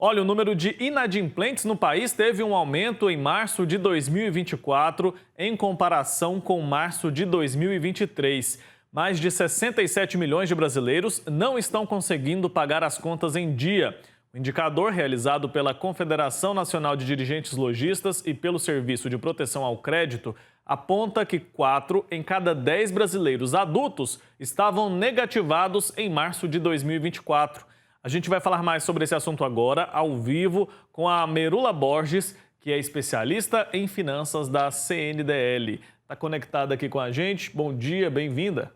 Olha, o número de inadimplentes no país teve um aumento em março de 2024 em comparação com março de 2023. Mais de 67 milhões de brasileiros não estão conseguindo pagar as contas em dia. O indicador realizado pela Confederação Nacional de Dirigentes Lojistas e pelo Serviço de Proteção ao Crédito aponta que 4 em cada 10 brasileiros adultos estavam negativados em março de 2024. A gente vai falar mais sobre esse assunto agora, ao vivo, com a Merula Borges, que é especialista em finanças da CNDL. Está conectada aqui com a gente. Bom dia, bem-vinda.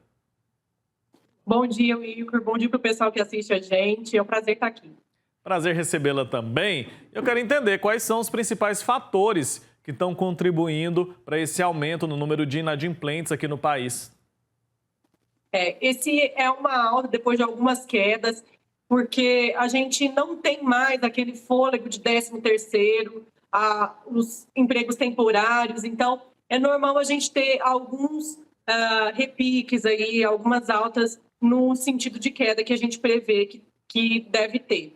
Bom dia, Wilker. Bom dia para o pessoal que assiste a gente. É um prazer estar aqui. Prazer recebê-la também. Eu quero entender quais são os principais fatores que estão contribuindo para esse aumento no número de inadimplentes aqui no país. Esse é uma aula depois de algumas quedas, porque a gente não tem mais aquele fôlego de 13º, os empregos temporários. Então, é normal a gente ter alguns repiques aí, algumas altas no sentido de queda que a gente prevê que deve ter.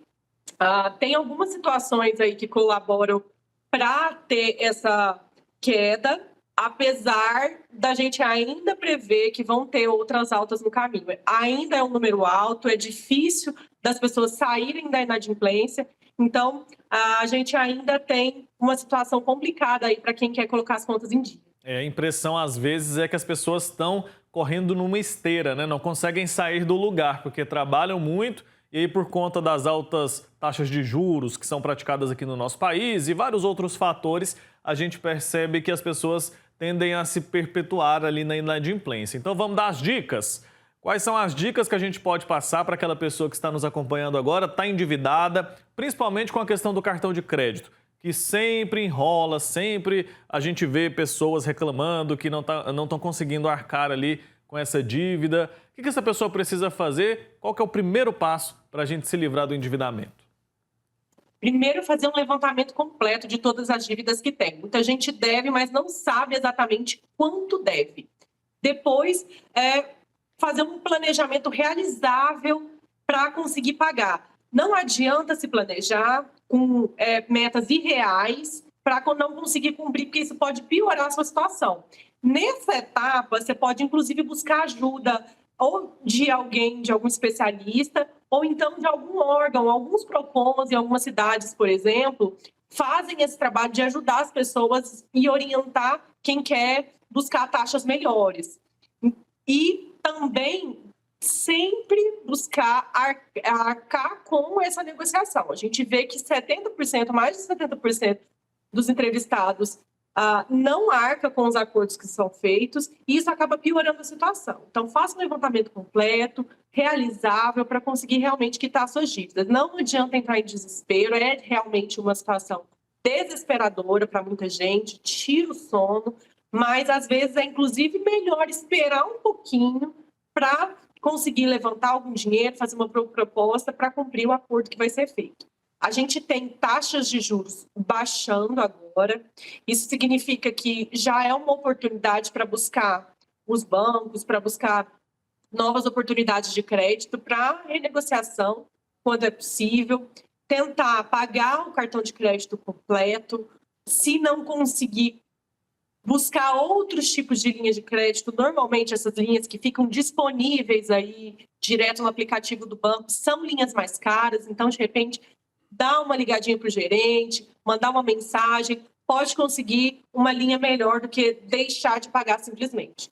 Tem algumas situações aí que colaboram para ter essa queda, apesar da gente ainda prever que vão ter outras altas no caminho. Ainda é um número alto, é difícil das pessoas saírem da inadimplência, então a gente ainda tem uma situação complicada aí para quem quer colocar as contas em dia. A impressão, às vezes, é que as pessoas estão correndo numa esteira, né? Não conseguem sair do lugar, porque trabalham muito e aí, por conta das altas taxas de juros que são praticadas aqui no nosso país e vários outros fatores, a gente percebe que as pessoas tendem a se perpetuar ali na inadimplência. Então, vamos dar as dicas. Quais são as dicas que a gente pode passar para aquela pessoa que está nos acompanhando agora, está endividada, principalmente com a questão do cartão de crédito, que sempre enrola, sempre a gente vê pessoas reclamando que não estão conseguindo arcar ali com essa dívida. O que essa pessoa precisa fazer? Qual que é o primeiro passo para a gente se livrar do endividamento? Primeiro, fazer um levantamento completo de todas as dívidas que tem. Muita gente deve, mas não sabe exatamente quanto deve. Depois, fazer um planejamento realizável para conseguir pagar. Não adianta se planejar com metas irreais para não conseguir cumprir, porque isso pode piorar a sua situação. Nessa etapa, você pode, inclusive, buscar ajuda ou de alguém, de algum especialista, ou então de algum órgão. Alguns PROCONs em algumas cidades, por exemplo, fazem esse trabalho de ajudar as pessoas e orientar quem quer buscar taxas melhores. E também sempre buscar arcar com essa negociação. A gente vê que 70%, mais de 70% dos entrevistados não arca com os acordos que são feitos e isso acaba piorando a situação. Então, faça um levantamento completo, realizável, para conseguir realmente quitar suas dívidas. Não adianta entrar em desespero, é realmente uma situação desesperadora para muita gente, tira o sono, mas às vezes é inclusive melhor esperar um pouquinho para conseguir levantar algum dinheiro, fazer uma proposta para cumprir o acordo que vai ser feito. A gente tem taxas de juros baixando agora. Isso significa que já é uma oportunidade para buscar os bancos, para buscar novas oportunidades de crédito para renegociação, quando é possível. Tentar pagar o cartão de crédito completo. Se não conseguir, buscar outros tipos de linhas de crédito. Normalmente, essas linhas que ficam disponíveis aí direto no aplicativo do banco são linhas mais caras. Então, de repente, dá uma ligadinha para o gerente, mandar uma mensagem, pode conseguir uma linha melhor do que deixar de pagar simplesmente.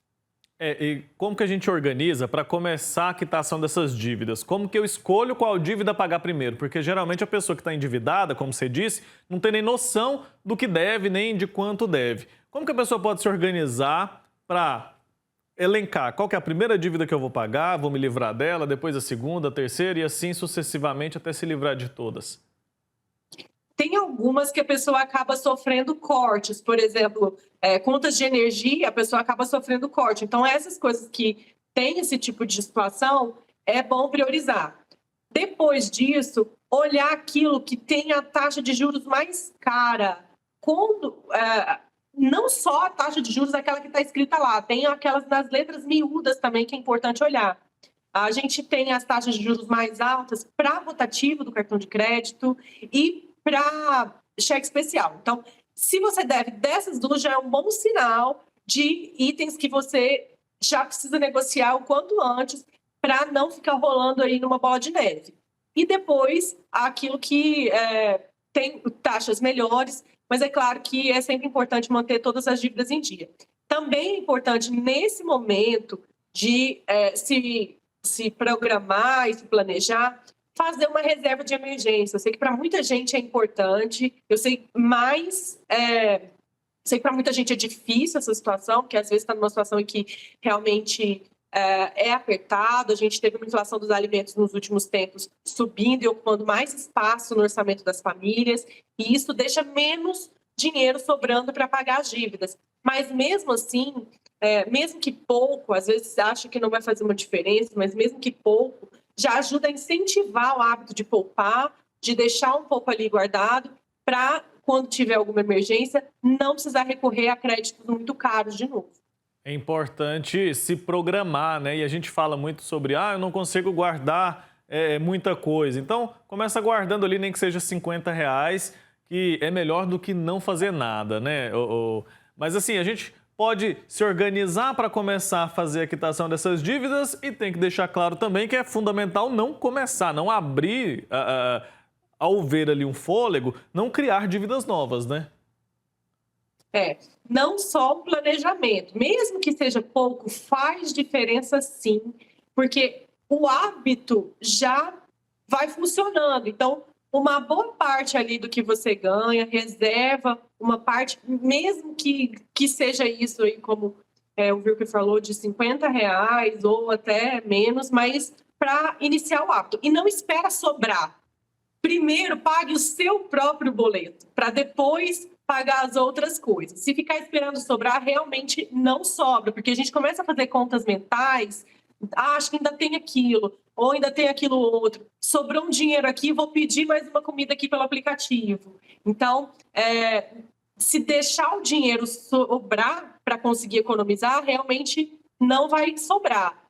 E como que a gente organiza para começar a quitação dessas dívidas? Como que eu escolho qual dívida pagar primeiro? Porque geralmente a pessoa que está endividada, como você disse, não tem nem noção do que deve, nem de quanto deve. Como que a pessoa pode se organizar para elencar qual que é a primeira dívida que eu vou pagar, vou me livrar dela, depois a segunda, a terceira e assim sucessivamente até se livrar de todas? Tem algumas que a pessoa acaba sofrendo cortes, por exemplo, contas de energia, a pessoa acaba sofrendo corte. Então, essas coisas que têm esse tipo de situação, é bom priorizar. Depois disso, olhar aquilo que tem a taxa de juros mais cara. Não só a taxa de juros, aquela que está escrita lá, tem aquelas das letras miúdas também que é importante olhar. A gente tem as taxas de juros mais altas para rotativo do cartão de crédito e para cheque especial. Então, se você deve dessas duas, já é um bom sinal de itens que você já precisa negociar o quanto antes para não ficar rolando aí numa bola de neve. E depois, aquilo que tem taxas melhores, mas é claro que é sempre importante manter todas as dívidas em dia. Também é importante, nesse momento, de se programar e se planejar, fazer uma reserva de emergência. Eu sei que para muita gente é importante, eu sei sei que para muita gente é difícil essa situação, porque às vezes está numa situação em que realmente é apertado. A gente teve uma inflação dos alimentos nos últimos tempos subindo e ocupando mais espaço no orçamento das famílias, e isso deixa menos dinheiro sobrando para pagar as dívidas. Mas mesmo assim, mesmo que pouco, às vezes você acha que não vai fazer uma diferença, mas mesmo que pouco, já ajuda a incentivar o hábito de poupar, de deixar um pouco ali guardado, para, quando tiver alguma emergência, não precisar recorrer a créditos muito caros de novo. É importante se programar, né? E a gente fala muito sobre, eu não consigo guardar muita coisa. Então, começa guardando ali, nem que seja R$ 50, que é melhor do que não fazer nada, né? Mas assim, a gente pode se organizar para começar a fazer a quitação dessas dívidas, e tem que deixar claro também que é fundamental não começar, não abrir, ao ver ali um fôlego, não criar dívidas novas, né? Não só o planejamento, mesmo que seja pouco, faz diferença sim, porque o hábito já vai funcionando. Então, uma boa parte ali do que você ganha, reserva uma parte, mesmo que seja isso aí, como o Wilker falou, de R$ 50 ou até menos, mas para iniciar o hábito. E não espera sobrar. Primeiro, pague o seu próprio boleto, para depois pagar as outras coisas. Se ficar esperando sobrar, realmente não sobra, porque a gente começa a fazer contas mentais, acho que ainda tem aquilo, ou ainda tem aquilo outro. Sobrou um dinheiro aqui, vou pedir mais uma comida aqui pelo aplicativo. Então, se deixar o dinheiro sobrar para conseguir economizar, realmente não vai sobrar.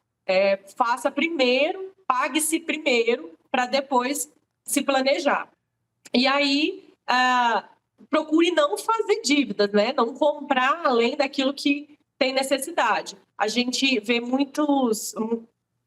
Faça primeiro, pague-se primeiro, para depois se planejar. E aí, procure não fazer dívidas, né? Não comprar além daquilo que tem necessidade. A gente vê muitos,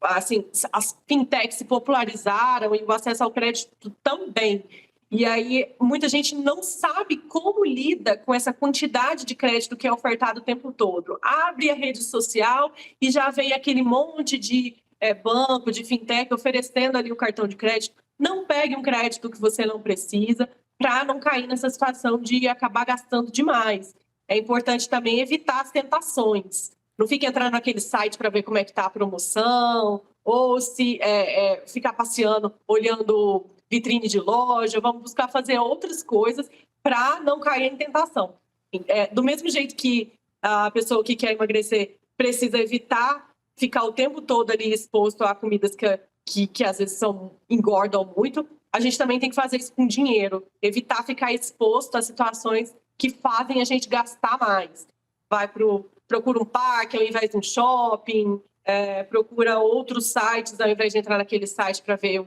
assim, as fintechs se popularizaram e o acesso ao crédito também. E aí, muita gente não sabe como lida com essa quantidade de crédito que é ofertado o tempo todo. Abre a rede social e já vem aquele monte de banco, de fintech oferecendo ali o cartão de crédito. Não pegue um crédito que você não precisa, para não cair nessa situação de acabar gastando demais. É importante também evitar as tentações. Não fique entrando naquele site para ver como é que está a promoção, ou se ficar passeando, olhando vitrine de loja. Vamos buscar fazer outras coisas para não cair em tentação. Do mesmo jeito que a pessoa que quer emagrecer precisa evitar ficar o tempo todo ali exposto a comidas que às vezes engordam muito, a gente também tem que fazer isso com dinheiro, evitar ficar exposto a situações que fazem a gente gastar mais. Procura um parque ao invés de um shopping, procura outros sites ao invés de entrar naquele site para ver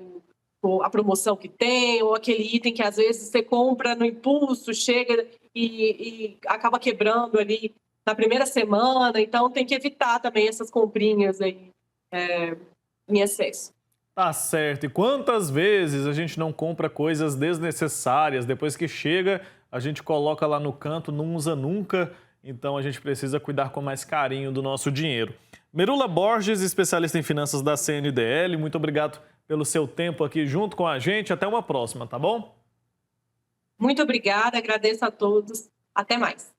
a promoção que tem, ou aquele item que às vezes você compra no impulso, chega e acaba quebrando ali na primeira semana. Então tem que evitar também essas comprinhas aí em excesso. Tá certo. E quantas vezes a gente não compra coisas desnecessárias, depois que chega, a gente coloca lá no canto, não usa nunca, então a gente precisa cuidar com mais carinho do nosso dinheiro. Merula Borges, especialista em finanças da CNDL, muito obrigado pelo seu tempo aqui junto com a gente. Até uma próxima, tá bom? Muito obrigada, agradeço a todos. Até mais.